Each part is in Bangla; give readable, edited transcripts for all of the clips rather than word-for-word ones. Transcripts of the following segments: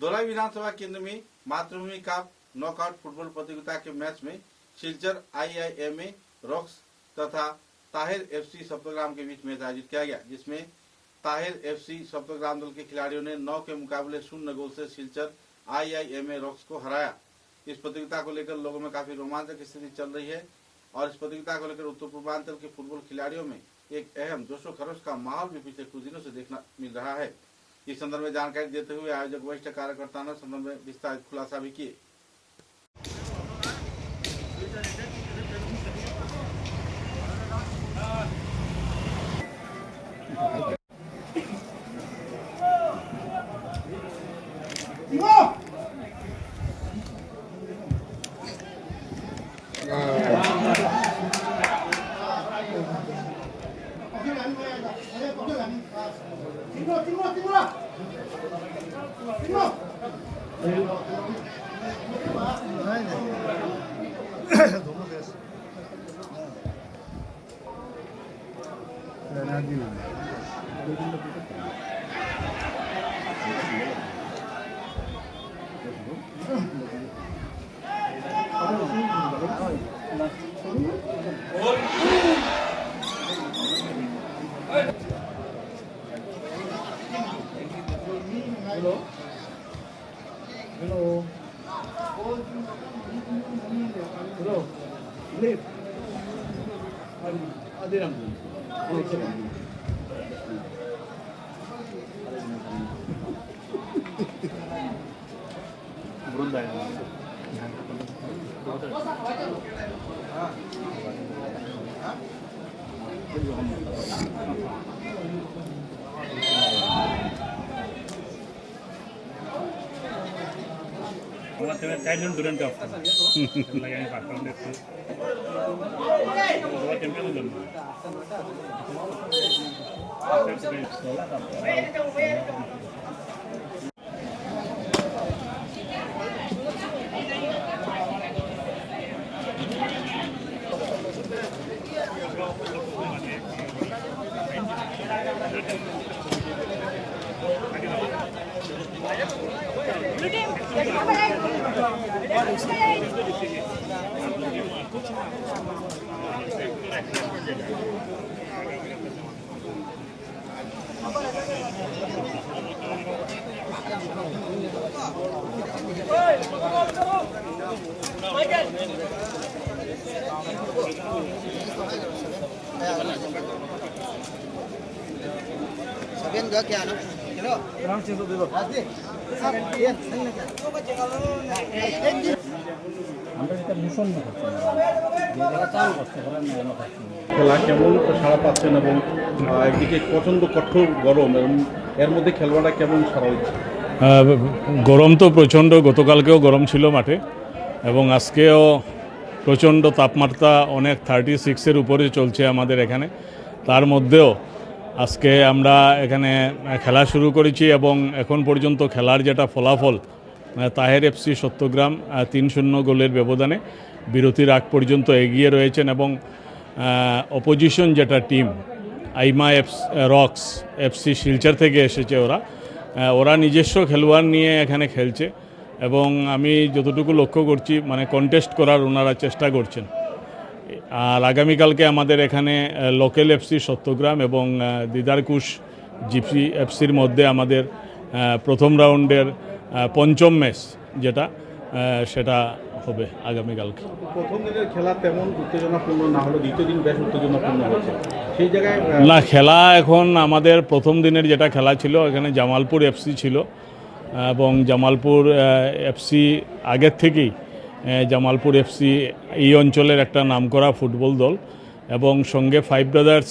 धोलाई विधानसभा केंद्र में मातृभूमि कप नॉकआउट फुटबॉल प्रतियोगिता के मैच में सिलचर IIMA रॉक्स तथा ताहिर FC सप्तग्राम के बीच मैच आयोजित किया गया, जिसमें ताहिर FC सप्तग्राम दल के खिलाड़ियों ने 9 के मुकाबले 0 गोल से सिलचर IIMA रॉक्स को हराया। इस प्रतियोगिता को लेकर लोगों में काफी रोमांचक स्थिति चल रही है और इस प्रतियोगिता को लेकर उत्तर पूर्वांचल के फुटबॉल खिलाड़ियों में एक अहम जोशो खरोश का माहौल भी पिछले कुछ दिनों से देखना मिल रहा है। इस संदर्भ में जानकारी देते हुए आयोजक वरिष्ठ कार्यकर्ताओं ने संदर्भ में विस्तारित खुलासा भी किए। Thailand duran ka lagi pak kalau itu dua champion dulu Sabihan gak kya ano? Kilo? Kurang 600 dito. Ate. আমরা যেটা মিশন না করছি যারা চাল করতে পারেন না করছি খেলা কেমন সাড়া পাচ্ছেন এবং একদিকে প্রচন্ড কঠোর গরম এবং এর মধ্যে খেলোয়াড়রা কেমন সাড়া দিচ্ছে? গরম তো প্রচণ্ড, গতকালকেও গরম ছিল মাঠে এবং আজকেও প্রচণ্ড তাপমাত্রা অনেক 36-এর উপরে চলছে আমাদের এখানে। তার মধ্যেও আজকে আমরা এখানে খেলা শুরু করেছি এবং এখন পর্যন্ত খেলার যেটা ফলাফল তাহের FC সত্যগ্রাম 3-0 গোলের ব্যবধানে বিরতির আগ পর্যন্ত এগিয়ে রয়েছেন এবং অপোজিশন যেটা টিম আইমা রক্স FC শিলচর থেকে এসেছে, ওরা নিজস্ব খেলোয়াড় নিয়ে এখানে খেলছে এবং আমি যতটুকু লক্ষ্য করছি মানে কন্টেস্ট করার ওনারা চেষ্টা করছেন। আর আগামীকালকে আমাদের এখানে লোকাল FC সত্যগ্রাম এবং দিদারকুশ জিপসি FCর মধ্যে আমাদের প্রথম রাউন্ডের পঞ্চম ম্যাচ যেটা সেটা হবে আগামীকালকে। প্রথম দিনের খেলা তেমন উত্তেজনাপূর্ণ না হলো, দ্বিতীয় দিন বেশ উত্তেজনাপূর্ণ হচ্ছে সেই জায়গায় না। খেলা এখন আমাদের প্রথম দিনের যেটা খেলা ছিল এখানে জামালপুর FC ছিল এবং জামালপুর FC আগের থেকেই জামালপুর FC এই অঞ্চলের একটা নামকরা ফুটবল দল এবং সঙ্গে 5 ব্রাদার্স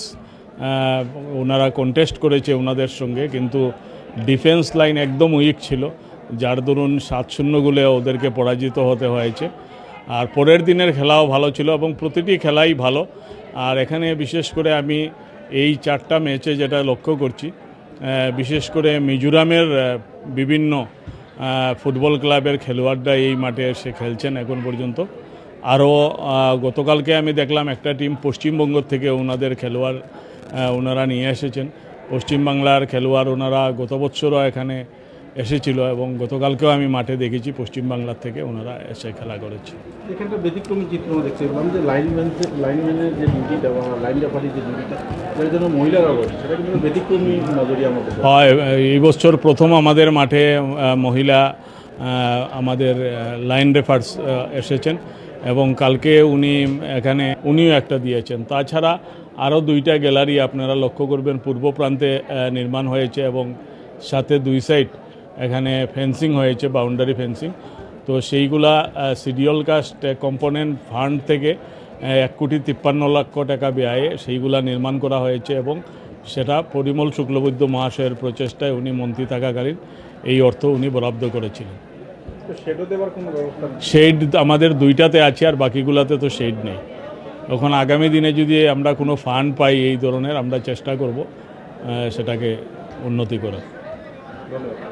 ওনারা কন্টেস্ট করেছে ওনাদের সঙ্গে, কিন্তু ডিফেন্স লাইন একদম উইক ছিল, যার দরুন 7-0 গোলে ওদেরকে পরাজিত হতে হয়েছে। আর পরের দিনের খেলাও ভালো ছিল এবং প্রতিটি খেলাই ভালো। আর এখানে বিশেষ করে আমি এই 4টা ম্যাচে যেটা লক্ষ্য করছি, বিশেষ করে মিজোরামের বিভিন্ন ফুটবল ক্লাবের খেলোয়াড়রা এই মাঠে এসে খেলছেন এখন পর্যন্ত। আরও গতকালকে আমি দেখলাম একটা টিম পশ্চিমবঙ্গ থেকে ওনাদের খেলোয়াড় ওনারা নিয়ে এসেছেন। পশ্চিমবাংলার খেলোয়াড় ওনারা গত বছরও এখানে এসেছিল এবং গতকালকেও আমি মাঠে দেখেছি পশ্চিমবাংলার থেকে ওনারা এসে খেলা করেছে। এখানটা ব্যতিক্রমী চিত্র আমরা দেখতে পেলাম যে লাইনম্যানের যে ডিউটিটা বা লাইন রেফারির যে ডিউটিটা এর জন্য মহিলারা রয়েছে, সেটা কিন্তু ব্যতিক্রমী নজরিয়া আমাদের। হয়, এই বছর প্রথম আমাদের মাঠে মহিলা আমাদের লাইন রেফার্স এসেছেন এবং কালকে উনিও একটা দিয়েছেন। তাছাড়া আরও 2টা গ্যালারি আপনারা লক্ষ্য করবেন পূর্ব প্রান্তে নির্মাণ হয়েছে এবং সাথে 2 সাইড এখানে ফেন্সিং হয়েছে, বাউন্ডারি ফেন্সিং। তো সেইগুলা সিডিউল কাস্ট কম্পোনেন্ট ফান্ড থেকে 1,53,00,000 টাকা ব্যয়ে সেইগুলা নির্মাণ করা হয়েছে এবং সেটা পরিমল শুক্লবৈদ্য মহাশয়ের প্রচেষ্টায় উনি মন্ত্রী থাকাকালীন এই অর্থ উনি বরাদ্দ করেছিলেন। তো সেটা দেওয়ার কোনো ব্যবস্থা নেই? শেড আমাদের 2টাতে আছে আর বাকিগুলোতে তো শেড নেই। এখন আগামী দিনে যদি আমরা কোনো ফান্ড পাই এই ধরনের, আমরা চেষ্টা করব সেটাকে উন্নতি করার। ধন্যবাদ।